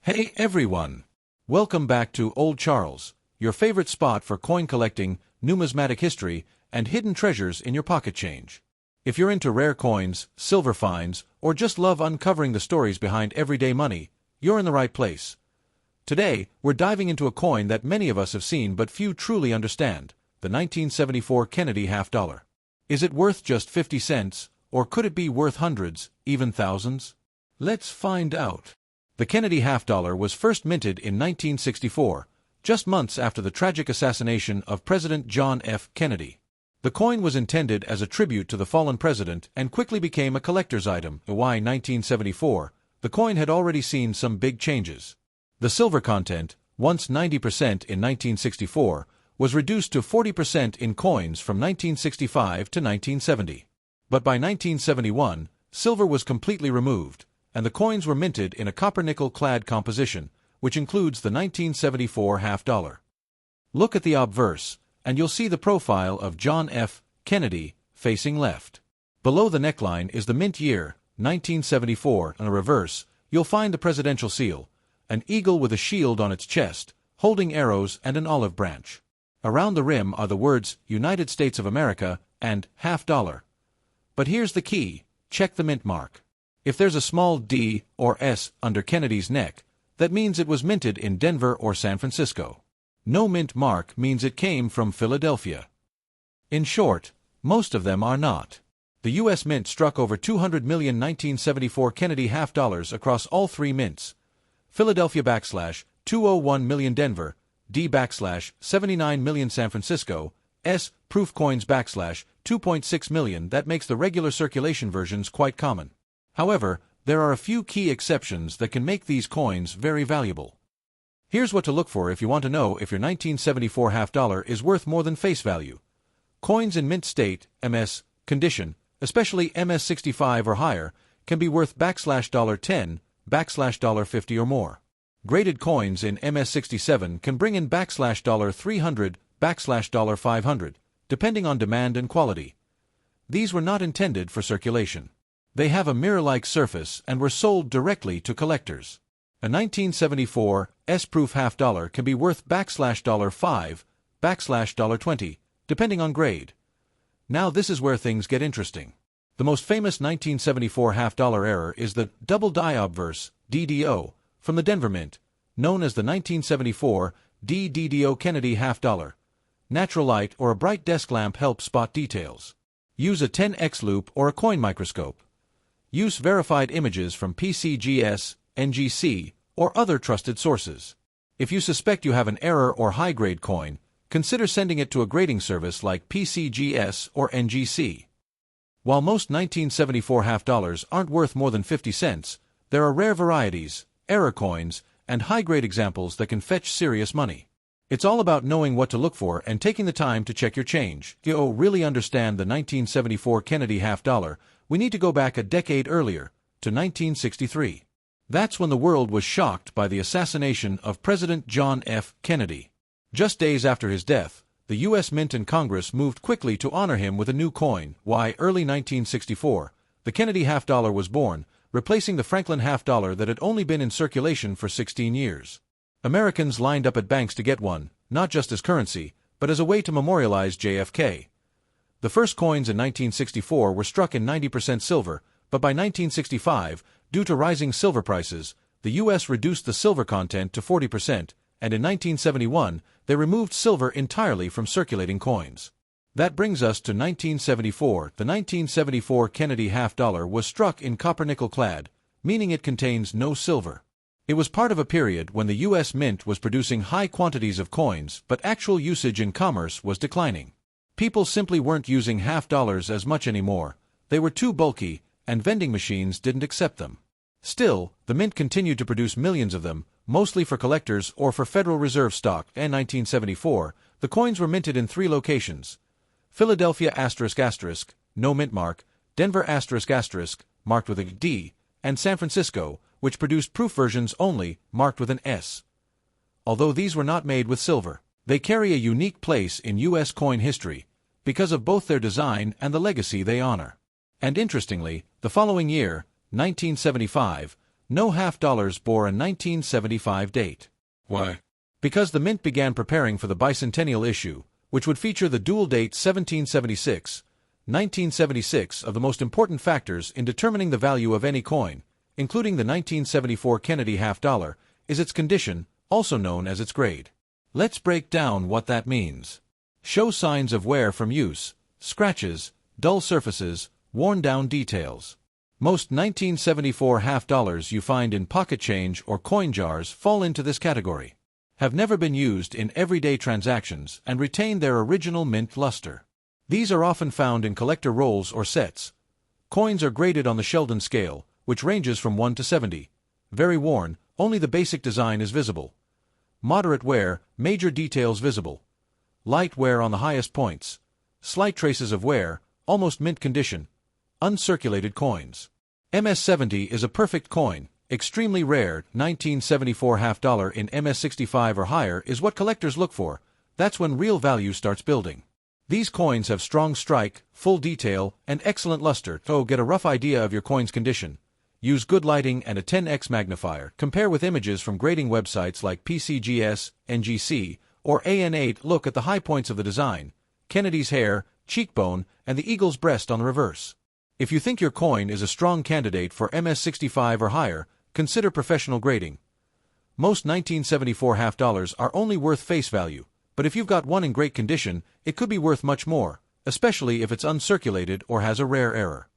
Hey everyone! Welcome back to Old Charles, your favorite spot for coin collecting, numismatic history, and hidden treasures in your pocket change. If you're into rare coins, silver finds, or just love uncovering the stories behind everyday money, you're in the right place. Today, we're diving into a coin that many of us have seen but few truly understand, the 1974 Kennedy half-dollar. Is it worth just 50 cents, or could it be worth hundreds, even thousands? Let's find out. The Kennedy half-dollar was first minted in 1964, just months after the tragic assassination of President John F. Kennedy. The coin was intended as a tribute to the fallen president and quickly became a collector's item. Why 1974? The coin had already seen some big changes. The silver content, once 90% in 1964, was reduced to 40% in coins from 1965 to 1970. But by 1971, silver was completely removed, and the coins were minted in a copper-nickel-clad composition, which includes the 1974 half-dollar. Look at the obverse, and you'll see the profile of John F. Kennedy, facing left. Below the neckline is the mint year, 1974, and a reverse, you'll find the presidential seal, an eagle with a shield on its chest, holding arrows and an olive branch. Around the rim are the words United States of America and half-dollar. But here's the key, check the mint mark. If there's a small D or S under Kennedy's neck, that means it was minted in Denver or San Francisco. No mint mark means it came from Philadelphia. In short, most of them are not. The U.S. Mint struck over 200 million 1974 Kennedy half-dollars across all three mints. Philadelphia / 201 million Denver, D / 79 million San Francisco, S proof coins / 2.6 million. That makes the regular circulation versions quite common. However, there are a few key exceptions that can make these coins very valuable. Here's what to look for if you want to know if your 1974 half-dollar is worth more than face value. Coins in mint state, MS, condition, especially MS-65 or higher, can be worth $10, $50 or more. Graded coins in MS-67 can bring in $300, $500, depending on demand and quality. These were not intended for circulation. They have a mirror-like surface and were sold directly to collectors. A 1974 S-proof half-dollar can be worth $5, $20, depending on grade. Now this is where things get interesting. The most famous 1974 half-dollar error is the double die obverse, DDO, from the Denver Mint, known as the 1974 DDO Kennedy half-dollar. Natural light or a bright desk lamp help spot details. Use a 10x loupe or a coin microscope. Use verified images from PCGS, NGC, or other trusted sources. If you suspect you have an error or high-grade coin, consider sending it to a grading service like PCGS or NGC. While most 1974 half-dollars aren't worth more than 50 cents, there are rare varieties, error coins, and high-grade examples that can fetch serious money. It's all about knowing what to look for and taking the time to check your change. To really understand the 1974 Kennedy half-dollar, we need to go back a decade earlier, to 1963. That's when the world was shocked by the assassination of President John F. Kennedy. Just days after his death, the U.S. Mint and Congress moved quickly to honor him with a new coin. Why, early 1964, the Kennedy half-dollar was born, replacing the Franklin half-dollar that had only been in circulation for 16 years. Americans lined up at banks to get one, not just as currency, but as a way to memorialize JFK. The first coins in 1964 were struck in 90% silver, but by 1965, due to rising silver prices, the U.S. reduced the silver content to 40%, and in 1971, they removed silver entirely from circulating coins. That brings us to 1974. The 1974 Kennedy half-dollar was struck in copper-nickel clad, meaning it contains no silver. It was part of a period when the U.S. Mint was producing high quantities of coins, but actual usage in commerce was declining. People simply weren't using half-dollars as much anymore. They were too bulky, and vending machines didn't accept them. Still, the Mint continued to produce millions of them, mostly for collectors or for Federal Reserve stock. In 1974, the coins were minted in three locations: Philadelphia ***, no mint mark, Denver ***, marked with a D, and San Francisco, which produced proof versions only, marked with an S. Although these were not made with silver, they carry a unique place in U.S. coin history because of both their design and the legacy they honor. And interestingly, the following year, 1975, No half dollars bore a 1975 date. Why? Because the mint began preparing for the bicentennial issue, which would feature the dual date 1776. 1976 of the most important factors in determining the value of any coin, including the 1974 Kennedy half dollar, is its condition, also known as its grade. Let's break down what that means. Show signs of wear from use, scratches, dull surfaces, worn-down details. Most 1974 half dollars you find in pocket change or coin jars fall into this category. Have never been used in everyday transactions and retain their original mint luster. These are often found in collector rolls or sets. Coins are graded on the Sheldon scale, which ranges from 1 to 70. Very worn, only the basic design is visible. Moderate wear, major details visible. Light wear on the highest points. Slight traces of wear, almost mint condition. Uncirculated coins. MS-70 is a perfect coin, extremely rare. 1974 half dollar in MS-65 or higher is what collectors look for. That's when real value starts building. These coins have strong strike, full detail, and excellent luster. So get a rough idea of your coin's condition. Use good lighting and a 10x magnifier. Compare with images from grading websites like PCGS, NGC, or AN8. Look at the high points of the design, Kennedy's hair, cheekbone, and the eagle's breast on the reverse. If you think your coin is a strong candidate for MS-65 or higher, consider professional grading. Most 1974 half dollars are only worth face value, but if you've got one in great condition, it could be worth much more, especially if it's uncirculated or has a rare error.